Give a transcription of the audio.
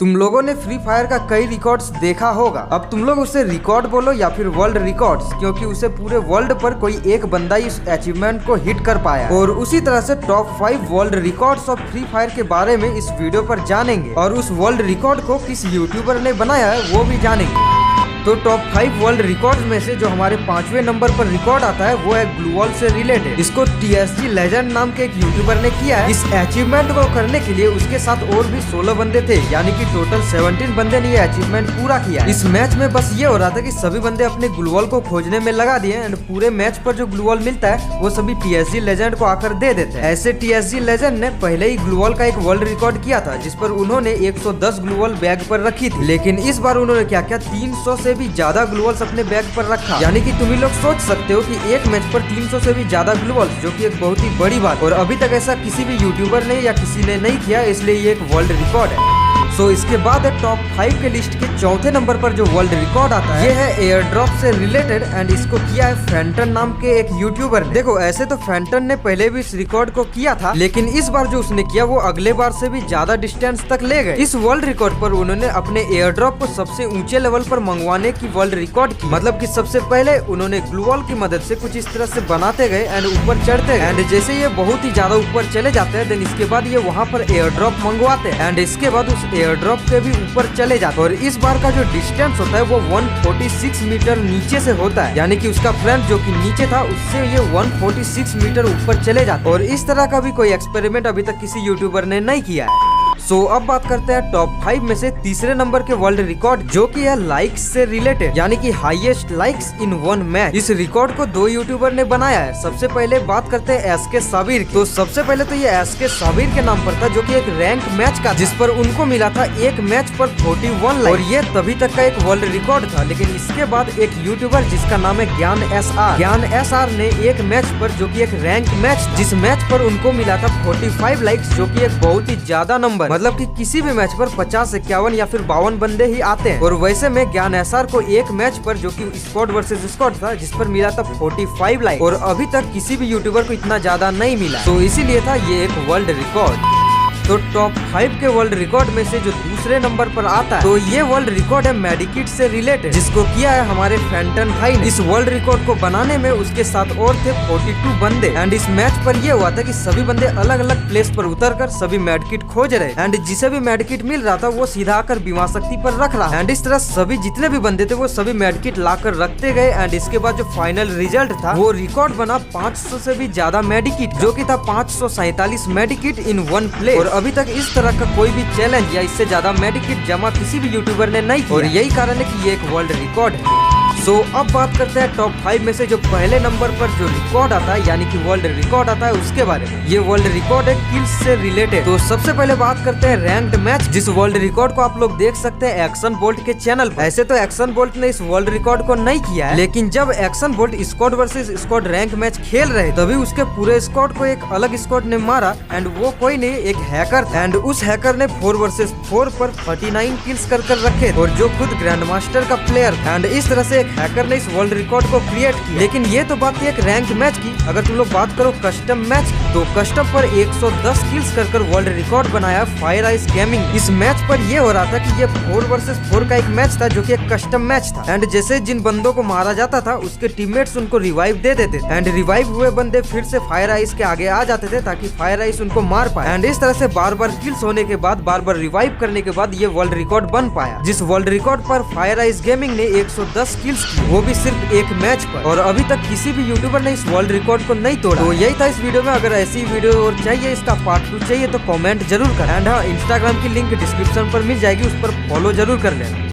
तुम लोगों ने फ्री फायर का कई रिकॉर्ड्स देखा होगा। अब तुम लोग उसे रिकॉर्ड बोलो या फिर वर्ल्ड रिकॉर्ड्स, क्योंकि उसे पूरे वर्ल्ड पर कोई एक बंदा इस अचीवमेंट को हिट कर पाया। और उसी तरह से top 5 world records of free fire के बारे में इस वीडियो पर जानेंगे और उस वर्ल्ड रिकॉर्ड को किस यूट्यूबर ने बनाया है वो भी जानेंगे। तो टॉप 5 वर्ल्ड रिकॉर्ड में से जो हमारे 5वें नंबर पर रिकॉर्ड आता है वो है ग्लू वॉल से रिलेटेड। इसको TSG लेजेंड नाम के एक यूट्यूबर ने किया है। इस अचीवमेंट को करने के लिए उसके साथ और भी 16 बंदे थे, यानी कि टोटल 17 बंदे ने ये अचीवमेंट पूरा किया। इस मैच में बस ये हो रहा था कि सभी बंदे अपने ग्लू वॉल को खोजने में लगा दिए एंड पूरे मैच पर जो ग्लू वॉल मिलता है वो सभी TSG लेजेंड को आकर दे देते हैं। ऐसे TSG लेजेंड ने पहले ही ग्लू वॉल का एक वर्ल्ड रिकॉर्ड किया था, जिस पर उन्होंने 110 ग्लू वॉल बैग पर रखी थी। लेकिन इस बार उन्होंने क्या किया, 300 से भी ज्यादा ग्लू वॉल्स अपने बैग पर रखा। यानी कि तुम ही लोग सोच सकते हो कि एक मैच पर 300 से भी ज्यादा ग्लू वॉल्स, जो कि एक बहुत ही बड़ी बात। और अभी तक ऐसा किसी भी यूट्यूबर ने या किसी ने नहीं किया, इसलिए ये एक वर्ल्ड रिकॉर्ड है। सो इसके बाद टॉप 5 के लिस्ट के चौथे नंबर पर जो वर्ल्ड रिकॉर्ड आता है ये है एयर ड्रॉप से रिलेटेड एंड इसको किया है फैंटन नाम के एक यूट्यूबर ने। देखो ऐसे तो फैंटन ने पहले भी इस रिकॉर्ड को किया था, लेकिन इस बार जो उसने किया वो अगले बार से भी ज्यादा डिस्टेंस तक ले गए। इस वर्ल्ड रिकॉर्ड पर उन्होंने अपने एयर ड्रॉप को सबसे ऊंचे लेवल पर मंगवाने की वर्ल्ड रिकॉर्ड की। मतलब कि सबसे पहले उन्होंने ग्लू वॉल की मदद से कुछ इस तरह से बनाते गए एंड ऊपर चढ़ते गए एंड जैसे ये बहुत ही ज्यादा ऊपर चले जाते हैं देन इसके बाद ये वहाँ पर एयर ड्रॉप मंगवाते हैं एंड इसके बाद उस एयर ड्रॉप के भी ऊपर चले जाते हैं। और इस बार का जो डिस्टेंस होता है वो 146 मीटर नीचे से होता है, यानी कि उसका फ्रंट जो कि नीचे था उससे ये 146 मीटर ऊपर चले जाते हैं। और इस तरह का भी कोई एक्सपेरिमेंट अभी तक किसी यूट्यूबर ने नहीं किया है। सो अब बात करते हैं टॉप 5 में से तीसरे नंबर के वर्ल्ड रिकॉर्ड, जो कि है लाइक्स से रिलेटेड, यानी कि highest likes in one match. इस रिकॉर्ड को 2 यूट्यूबर ने बनाया है। सबसे पहले बात करते हैं SK साबिर की। तो सबसे पहले तो ये SK साबिर के नाम पर था, जो कि एक रैंक मैच का, जिस पर उनको मिला था एक मैच पर 41 लाइक। और ये तभी तक का एक वर्ल्ड रिकॉर्ड था। लेकिन इसके बाद एक यूट्यूबर जिसका नाम है ज्ञान SR ने एक मैच पर, जो की एक रैंक मैच, जिस मैच पर उनको मिला था 45 लाइक्स, जो की एक बहुत ही ज्यादा नंबर। मतलब कि किसी भी मैच पर 50, 51 या फिर 52 बंदे ही आते हैं। और वैसे में ज्ञान SR को एक मैच पर, जो कि स्क्वाड वर्सेस स्क्वाड था, जिस पर मिला था 45 लाइक। और अभी तक किसी भी यूट्यूबर को इतना ज्यादा नहीं मिला, तो इसीलिए था ये एक वर्ल्ड रिकॉर्ड। तो टॉप 5 के वर्ल्ड रिकॉर्ड में से जो दूसरे नंबर पर आता है तो ये वर्ल्ड रिकॉर्ड है मेडिकिट से रिलेटेड, जिसको किया है हमारे फैंटन भाई ने। इस वर्ल्ड रिकॉर्ड को बनाने में उसके साथ और थे 42 बंदे एंड इस मैच पर ये हुआ था कि सभी बंदे अलग अलग प्लेस पर उतरकर सभी मेडिकिट खोज रहे एंड जिसे भी मेडिकिट मिल रहा था वो सीधा आकर बीमा शक्ति पर रख रहा एंड इस तरह सभी जितने भी बंदे थे वो सभी मेडिकिट लाकर रखते गए एंड इसके बाद जो फाइनल रिजल्ट था वो रिकॉर्ड बना 500 से भी ज्यादा मेडिकिट, जो की था 547 मेडिकिट इन वन प्लेस। और अभी तक इस तरह का कोई भी चैलेंज या इससे ज्यादा मेडिकिट जमा किसी भी यूट्यूबर ने नहीं किया और यही कारण है कि ये एक वर्ल्ड रिकॉर्ड है। सो अब बात करते हैं टॉप 5 में से जो पहले नंबर पर जो रिकॉर्ड आता है, यानी कि वर्ल्ड रिकॉर्ड आता है, उसके बारे में। ये वर्ल्ड रिकॉर्ड है किल्स से रिलेटेड। तो सबसे पहले बात करते हैं रैंक्ड मैच, जिस वर्ल्ड रिकॉर्ड को आप लोग देख सकते हैं एक्शन बोल्ट के चैनल पर। ऐसे तो एक्शन बोल्ट ने इस वर्ल्ड रिकॉर्ड को नहीं किया है, लेकिन जब action bolt squad versus squad rank match खेल रहे तभी उसके पूरे स्क्वाड को एक अलग स्क्वाड ने मारा एंड वो कोई नहीं, एक हैकर था एंड उस हैकर ने 4 वर्सेस 4 पर 39 किल्स कर रखे और जो खुद ग्रैंड मास्टर का प्लेयर एंड इस तरह से एक हैकर ने इस वर्ल्ड रिकॉर्ड को क्रिएट किया। लेकिन ये तो बात थी एक रैंक मैच की। अगर तुम लोग बात करो कस्टम मैच, तो कस्टम पर 110 किल्स कर वर्ल्ड रिकॉर्ड बनाया फायर आइस गेमिंग। इस मैच पर ये हो रहा था कि ये 4 वर्सेस 4 का एक मैच था, जो कि एक कस्टम मैच था एंड जैसे जिन बंदों को मारा जाता था उसके टीममेट्स उनको रिवाइव दे देते एंड रिवाइव हुए बंदे फिर से फायर आइस के आगे आ जाते थे ताकि फायर आइस उनको मार पाए एंड इस तरह से बार बार किल्स होने के बाद, बार बार रिवाइव करने के बाद ये वर्ल्ड रिकॉर्ड बन पाया। जिस वर्ल्ड रिकॉर्ड पर फायर आइस गेमिंग ने 110 किल्स की, वो भी सिर्फ एक मैच पर। और अभी तक किसी भी यूट्यूबर ने इस वर्ल्ड रिकॉर्ड को नहीं तोड़ा। तो यही था इस वीडियो में। अगर ऐसी वीडियो और चाहिए, इसका पार्ट 2 चाहिए तो कमेंट जरूर करें एंड हाँ, इंस्टाग्राम की लिंक डिस्क्रिप्शन पर मिल जाएगी, उस पर फॉलो जरूर कर लेना।